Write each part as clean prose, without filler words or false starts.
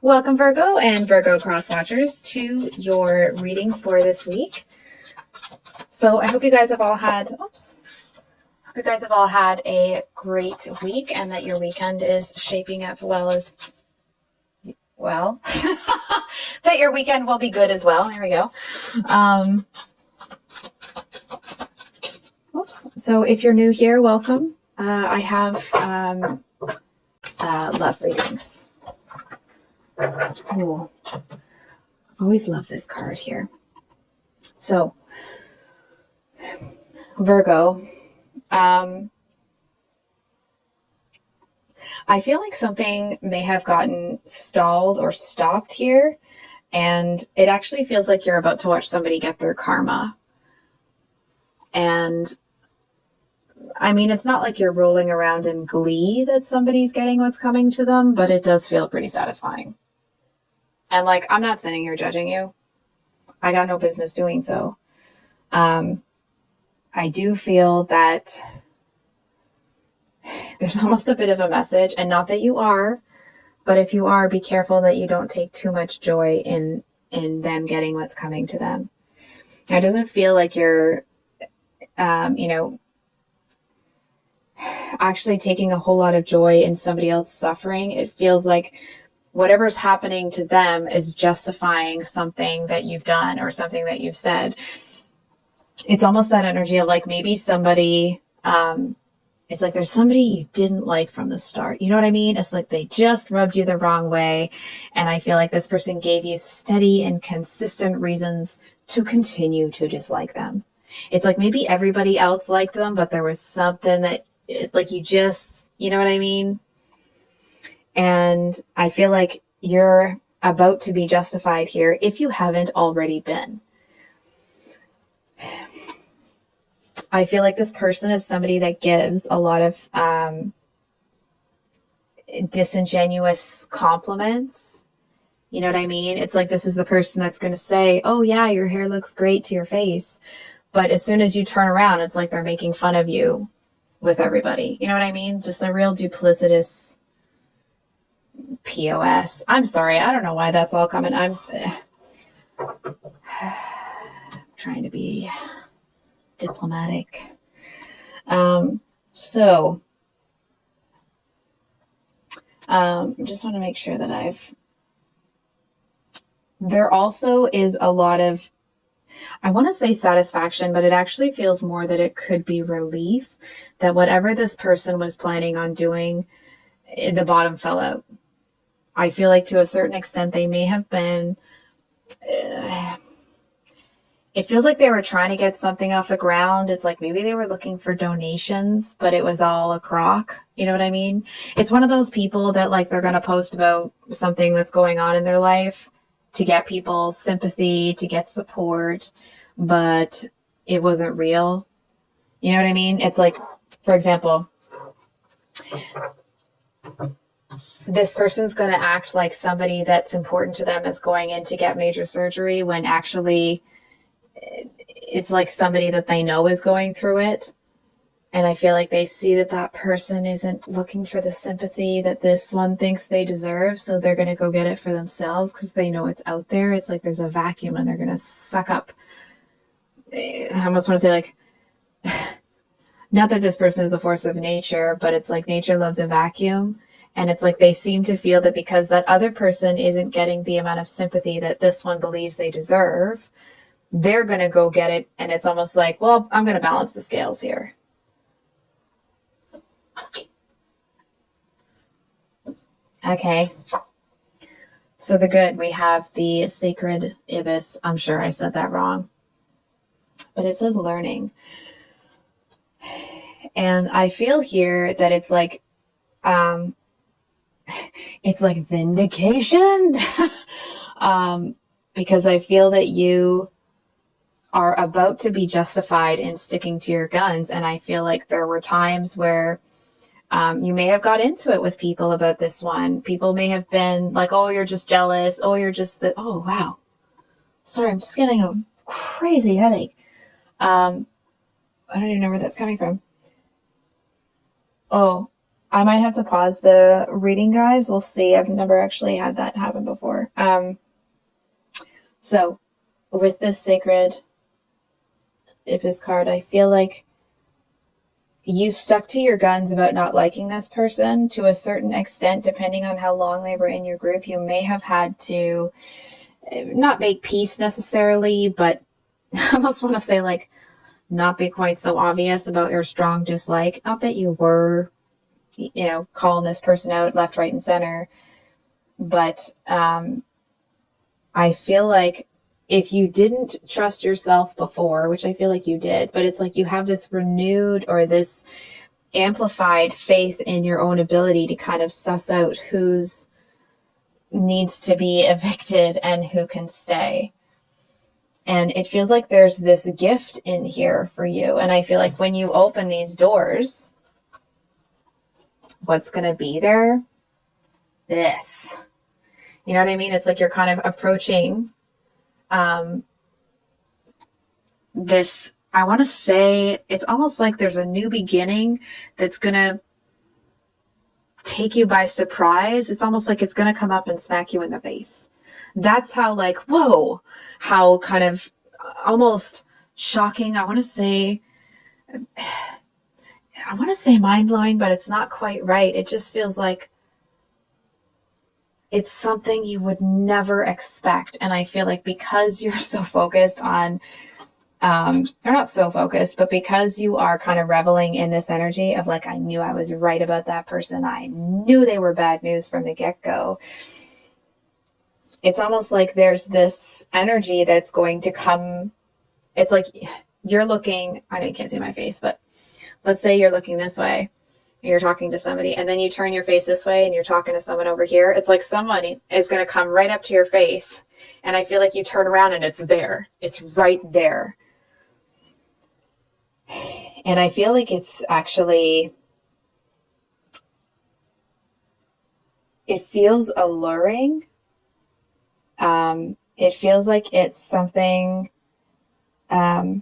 Welcome, Virgo and Virgo cross watchers, to your reading for this week. So I hope you guys have all had, a great week, and that your weekend is shaping up that your weekend will be good as well. There we go. So if you're new here, welcome. I have love readings. Cool. Always love this card here. So, Virgo, I feel like something may have gotten stalled or stopped here, and it actually feels like you're about to watch somebody get their karma. And I mean, it's not like you're rolling around in glee that somebody's getting what's coming to them, but it does feel pretty satisfying. And like, I'm not sitting here judging you. I got no business doing so. I do feel that there's almost a bit of a message, and not that you are, but if you are, be careful that you don't take too much joy in them getting what's coming to them. It doesn't feel like you're, actually taking a whole lot of joy in somebody else suffering. It feels like whatever's happening to them is justifying something that you've done or something that you've said. It's almost that energy of like maybe somebody, it's like there's somebody you didn't like from the start. You know what I mean? It's like they just rubbed you the wrong way. And I feel like this person gave you steady and consistent reasons to continue to dislike them. It's like maybe everybody else liked them, but there was something that like you know what I mean? And I feel like you're about to be justified here if you haven't already been. I feel like this person is somebody that gives a lot of disingenuous compliments. You know what I mean? It's like this is the person that's going to say, oh yeah, your hair looks great to your face. But as soon as you turn around, it's like they're making fun of you with everybody. You know what I mean? Just a real duplicitous POS. I'm sorry. I don't know why that's all coming. I'm trying to be diplomatic. So I just want to make sure that there also is a lot of, I want to say satisfaction, but it actually feels more that it could be relief that whatever this person was planning on doing, the bottom fell out. I feel like to a certain extent they may have been, it feels like they were trying to get something off the ground. It's like maybe they were looking for donations, but it was all a crock. You know what I mean? It's one of those people that like they're going to post about something that's going on in their life to get people's sympathy, to get support, but it wasn't real. You know what I mean? It's like, for example, this person's going to act like somebody that's important to them is going in to get major surgery when actually it's like somebody that they know is going through it. And I feel like they see that that person isn't looking for the sympathy that this one thinks they deserve. So they're going to go get it for themselves because they know it's out there. It's like there's a vacuum and they're going to suck up. I almost want to say like, not that this person is a force of nature, but it's like nature loves a vacuum. And it's like they seem to feel that because that other person isn't getting the amount of sympathy that this one believes they deserve, they're going to go get it. And it's almost like, well, I'm going to balance the scales here. Okay. So the good, we have the sacred ibis. I'm sure I said that wrong, but it says learning. And I feel here that it's like vindication. Because I feel that you are about to be justified in sticking to your guns. And I feel like there were times where you may have got into it with people about this one. People may have been like, oh, you're just jealous. Oh, you're just that. Oh, wow. Sorry, I'm just getting a crazy headache. I don't even know where that's coming from. Oh, I might have to pause the reading, guys. We'll see. I've never actually had that happen before. So with this Sacred Ibis card, I feel like you stuck to your guns about not liking this person to a certain extent, depending on how long they were in your group. You may have had to not make peace necessarily, but I almost want to say like not be quite so obvious about your strong dislike. Not that you were, calling this person out left, right, and center, but I feel like if you didn't trust yourself before, which I feel like you did, but it's like you have this renewed or this amplified faith in your own ability to kind of suss out who's needs to be evicted and who can stay. And it feels like there's this gift in here for you. And I feel like when you open these doors, what's going to be there? This. You know what I mean? It's like you're kind of approaching this, I want to say, it's almost like there's a new beginning that's going to take you by surprise. It's almost like it's going to come up and smack you in the face. That's how like, whoa, how kind of almost shocking. I want to say mind-blowing, but it's not quite right. It just feels like it's something you would never expect. And I feel like because you're so focused on, or not so focused, but because you are kind of reveling in this energy of like, I knew I was right about that person. I knew they were bad news from the get-go. It's almost like there's this energy that's going to come. It's like you're looking, I know you can't see my face, but let's say you're looking this way. You're talking to somebody and then you turn your face this way and you're talking to someone over here. It's like someone is going to come right up to your face. And I feel like you turn around and it's there. It's right there. And I feel like it's actually, it feels alluring. It feels like it's something, it's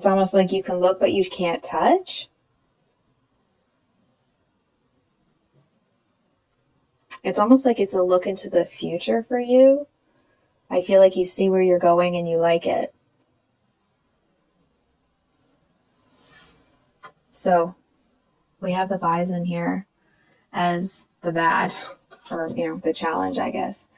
almost like you can look, but you can't touch. It's almost like it's a look into the future for you. I feel like you see where you're going and you like it. So we have the bison here as the bad, or, the challenge, I guess.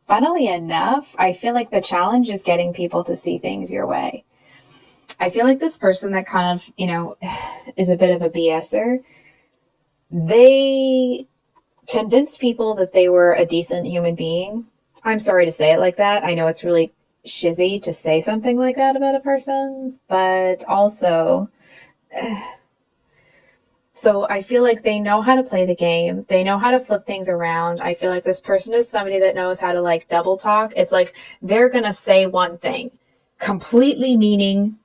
Funnily enough, I feel like the challenge is getting people to see things your way. I feel like this person that kind of, is a bit of a BSer, they convinced people that they were a decent human being. I'm sorry to say it like that. I know it's really shizzy to say something like that about a person, but also, so I feel like they know how to play the game. They know how to flip things around. I feel like this person is somebody that knows how to like double talk. It's like they're going to say one thing completely meaning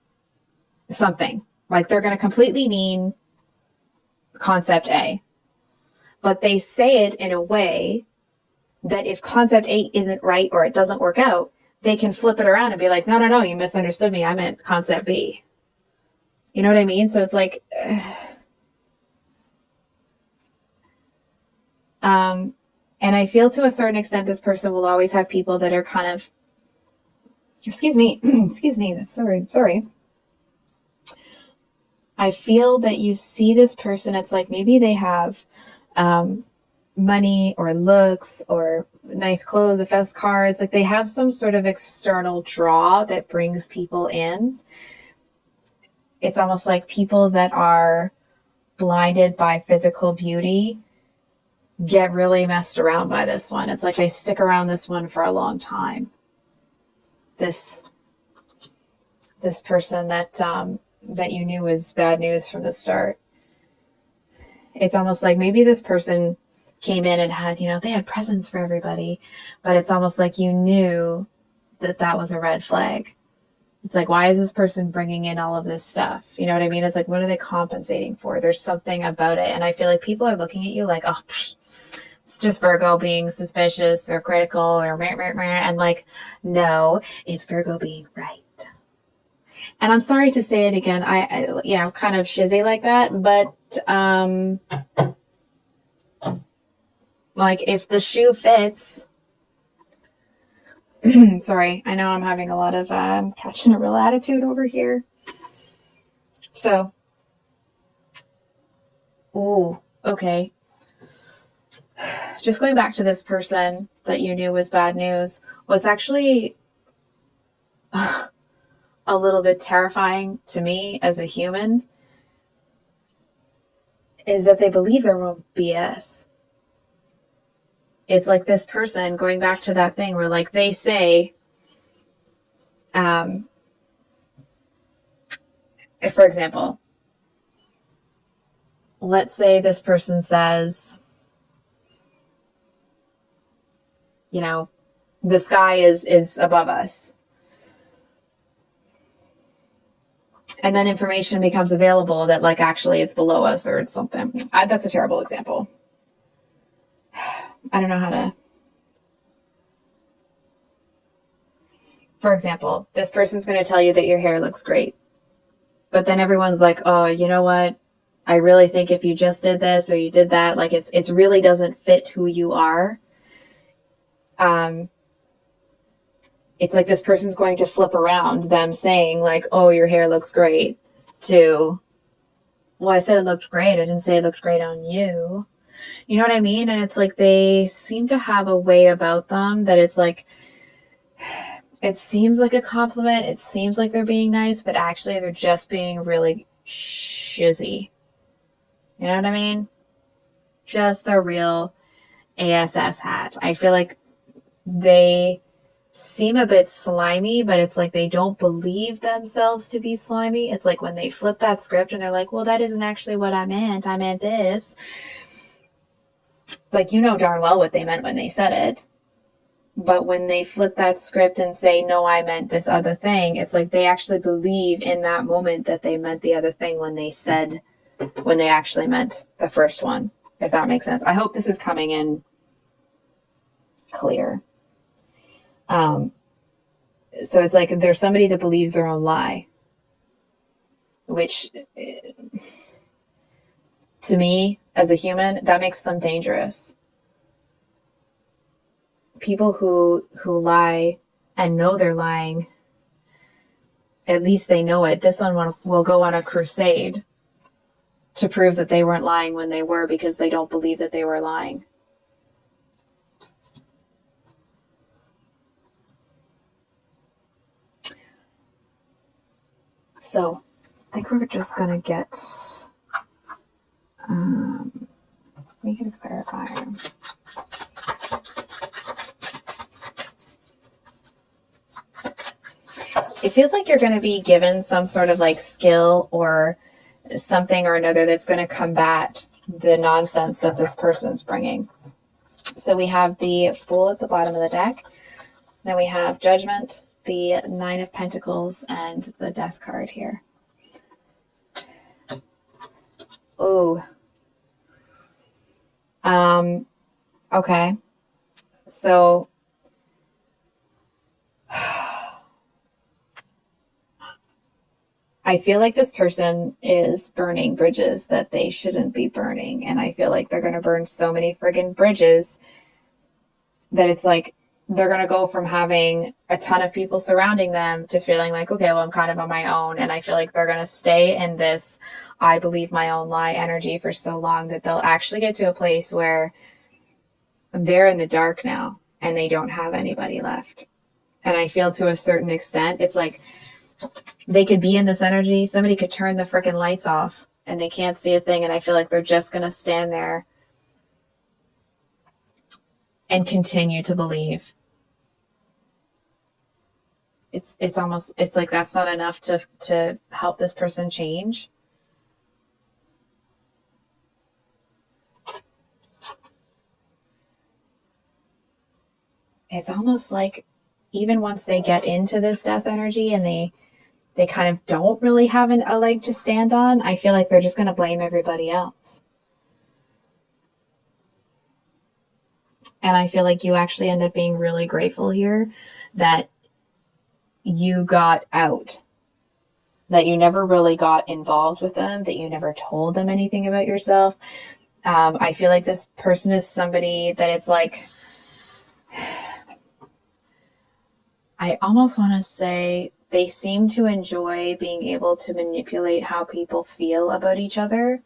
something. Like they're going to completely mean concept A, but they say it in a way that if concept A isn't right or it doesn't work out, they can flip it around and be like, no, you misunderstood me. I meant concept B. You know what I mean? So it's like, and I feel to a certain extent, this person will always have people that are kind of, excuse me, sorry. I feel that you see this person, it's like maybe they have money or looks or nice clothes, a fast car. It's like they have some sort of external draw that brings people in. It's almost like people that are blinded by physical beauty get really messed around by this one. It's like they stick around this one for a long time. This person that you knew was bad news from the start. It's almost like maybe this person came in and had, they had presents for everybody, but it's almost like you knew that was a red flag. It's like, why is this person bringing in all of this stuff? You know what I mean? It's like, what are they compensating for? There's something about it. And I feel like people are looking at you like, oh, it's just Virgo being suspicious or critical or and like, no, it's Virgo being right. And I'm sorry to say it again. I kind of shizzy like that, but, like if the shoe fits, sorry, I know I'm having a lot of, catching a real attitude over here. So, okay. Just going back to this person that you knew was bad news, what's actually a little bit terrifying to me as a human is that they believe their own BS. It's like this person, going back to that thing where like they say, for example, let's say this person says, the sky is above us. And then information becomes available that like actually it's below us or it's something. That's a terrible example. I don't know how to. For example, this person's going to tell you that your hair looks great. But then everyone's like, oh, you know what? I really think if you just did this or you did that, like it really doesn't fit who you are. It's like this person's going to flip around them saying like, oh, your hair looks great to, well, I said it looked great. I didn't say it looked great on you. You know what I mean? And it's like they seem to have a way about them that it's like, it seems like a compliment. It seems like they're being nice, but actually they're just being really shizzy. You know what I mean? Just a real ASS hat. I feel like they seem a bit slimy, but it's like they don't believe themselves to be slimy. It's like when they flip that script and they're like, well, that isn't actually what I meant. I meant this. It's like, darn well what they meant when they said it. But when they flip that script and say, no, I meant this other thing, it's like they actually believe in that moment that they meant the other thing when they actually meant the first one, if that makes sense. I hope this is coming in clear. So it's like there's somebody that believes their own lie, which to me as a human, that makes them dangerous. People who lie and know they're lying, at least they know it. This one will go on a crusade to prove that they weren't lying when they were, because they don't believe that they were lying. So I think we're just going to get, make it a clarifier. It feels like you're going to be given some sort of like skill or something or another that's going to combat the nonsense that this person's bringing. So we have the Fool at the bottom of the deck. Then we have Judgment, the Nine of Pentacles, and the Death card here. Ooh. Okay. So I feel like this person is burning bridges that they shouldn't be burning. And I feel like they're going to burn so many friggin' bridges that it's like they're going to go from having a ton of people surrounding them to feeling like, okay, well, I'm kind of on my own. And I feel like they're going to stay in this I believe my own lie energy for so long that they'll actually get to a place where they're in the dark now and they don't have anybody left. And I feel to a certain extent, it's like they could be in this energy. Somebody could turn the freaking lights off and they can't see a thing. And I feel like they're just going to stand there and continue to believe. It's almost, it's like that's not enough to help this person change. It's almost like even once they get into this death energy and they kind of don't really have a leg to stand on, I feel like they're just going to blame everybody else. And I feel like you actually end up being really grateful here that you got out. that you never really got involved with them, that you never told them anything about yourself. I feel like this person is somebody that it's like, I almost want to say they seem to enjoy being able to manipulate how people feel about each other.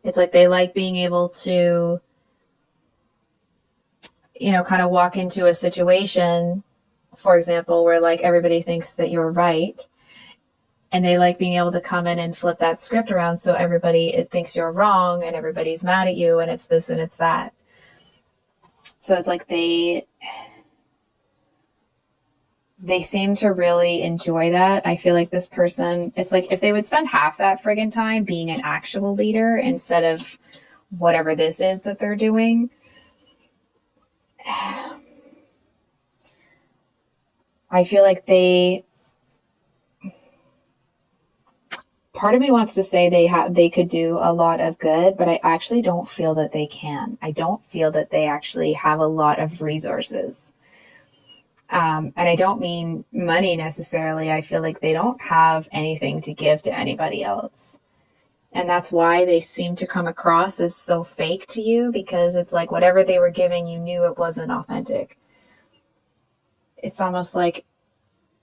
It's like they like being able to, kind of walk into a situation, for example, where like everybody thinks that you're right. And they like being able to come in and flip that script around so everybody thinks you're wrong and everybody's mad at you and it's this and it's that. So it's like they seem to really enjoy that. I feel like this person, it's like if they would spend half that friggin' time being an actual leader instead of whatever this is that they're doing. I feel like part of me wants to say they could do a lot of good, but I actually don't feel that they can. I don't feel that they actually have a lot of resources. And I don't mean money necessarily. I feel like they don't have anything to give to anybody else. And that's why they seem to come across as so fake to you, because it's like whatever they were giving, you knew it wasn't authentic. It's almost like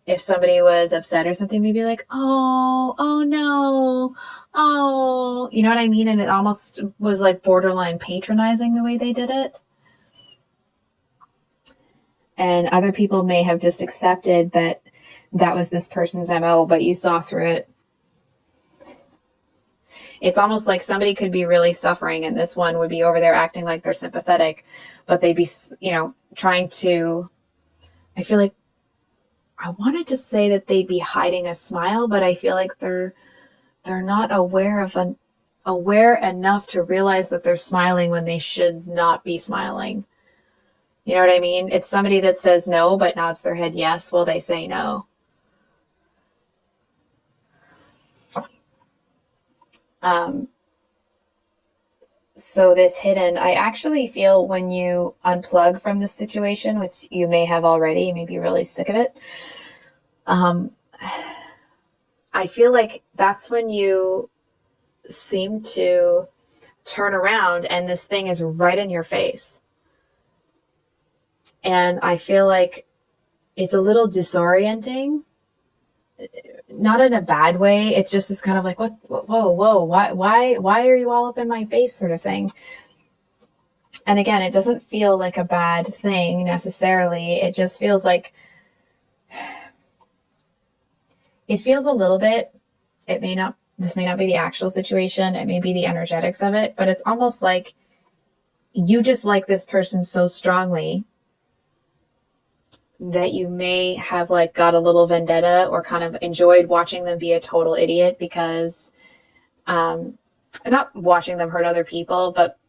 if somebody was upset or something, they'd be like, oh no, oh, you know what I mean? And it almost was like borderline patronizing the way they did it. And other people may have just accepted that that was this person's MO, but you saw through it. It's almost like somebody could be really suffering and this one would be over there acting like they're sympathetic, but they'd be, trying to, I feel like, I wanted to say that they'd be hiding a smile, but I feel like they're not aware enough to realize that they're smiling when they should not be smiling. You know what I mean? It's somebody that says no, but nods their head yes while they say no. So this hidden, I actually feel when you unplug from this situation, which you may have already, you may be really sick of it. I feel like that's when you seem to turn around and this thing is right in your face. And I feel like it's a little disorienting, not in a bad way. It's just this kind of like, what, whoa, why are you all up in my face sort of thing. And again, it doesn't feel like a bad thing necessarily. It just feels like, it feels a little bit, this may not be the actual situation. It may be the energetics of it, but it's almost like you just like this person so strongly that you may have like got a little vendetta or kind of enjoyed watching them be a total idiot because, not watching them hurt other people, but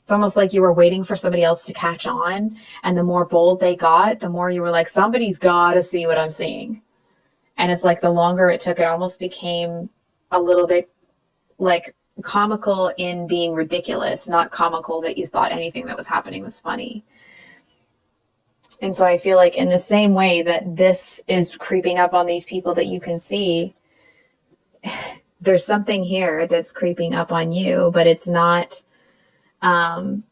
it's almost like you were waiting for somebody else to catch on. And the more bold they got, the more you were like, somebody's got to see what I'm seeing. And it's like the longer it took, it almost became a little bit like comical in being ridiculous, not comical that you thought anything that was happening was funny. And so I feel like in the same way that this is creeping up on these people that you can see, there's something here that's creeping up on you, but it's not ominous.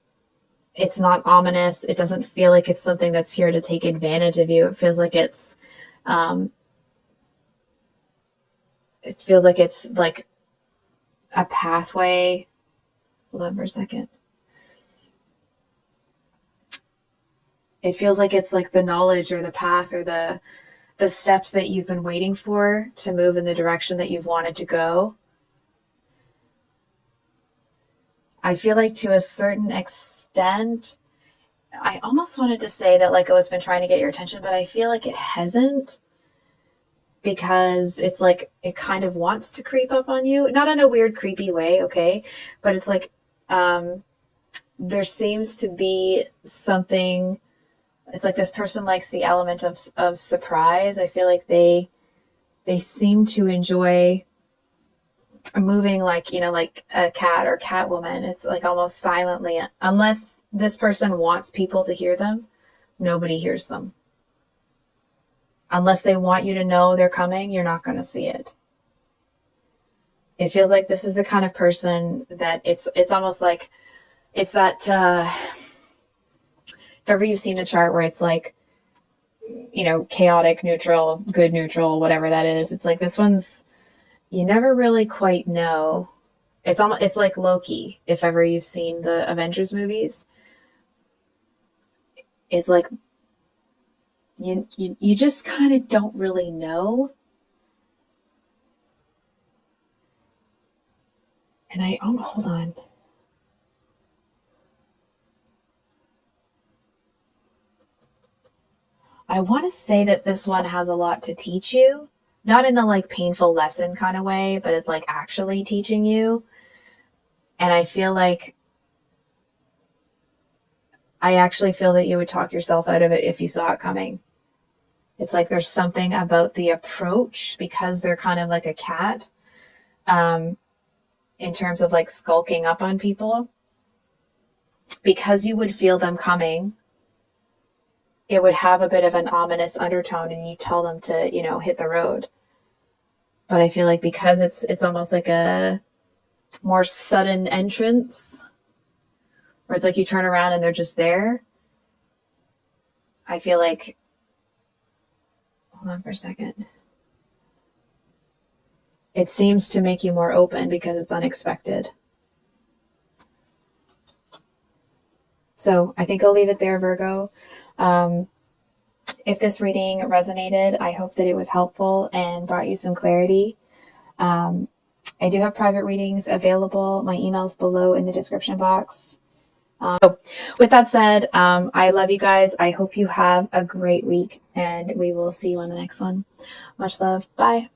It doesn't feel like it's something that's here to take advantage of you. It feels like it's like a pathway. Hold on for a second. It feels like it's like the knowledge or the path or the steps that you've been waiting for to move in the direction that you've wanted to go. I feel like to a certain extent, I almost wanted to say that like, oh, it's been trying to get your attention, but I feel like it hasn't, because it's like it kind of wants to creep up on you, not in a weird creepy way, okay, but it's like there seems to be something. It's like this person likes the element of surprise. I feel like they seem to enjoy moving like, like a cat or Catwoman. It's like almost silently, unless this person wants people to hear them, nobody hears them. unless they want you to know they're coming, you're not going to see it. It feels like this is the kind of person that it's almost like it's that, if ever you've seen the chart where it's like, you know, chaotic, neutral, good, neutral, whatever that is. It's like this one's, you never really quite know. It's like Loki, if ever you've seen the Avengers movies. It's like you just kind of don't really know. And hold on. I want to say that this one has a lot to teach you, not in the like painful lesson kind of way, but it's like actually teaching you. And I actually feel that you would talk yourself out of it if you saw it coming. It's like there's something about the approach, because they're kind of like a cat, in terms of like skulking up on people. Because you would feel them coming, it would have a bit of an ominous undertone, and you tell them to, you know, hit the road. But I feel like because it's almost like a more sudden entrance, where it's like you turn around and they're just there. I feel like, hold on for a second. It seems to make you more open because it's unexpected. So I think I'll leave it there, Virgo. If this reading resonated, I hope that it was helpful and brought you some clarity. I do have private readings available. My email's below in the description box. So with that said, I love you guys. I hope you have a great week, and we will see you on the next one. Much love. Bye.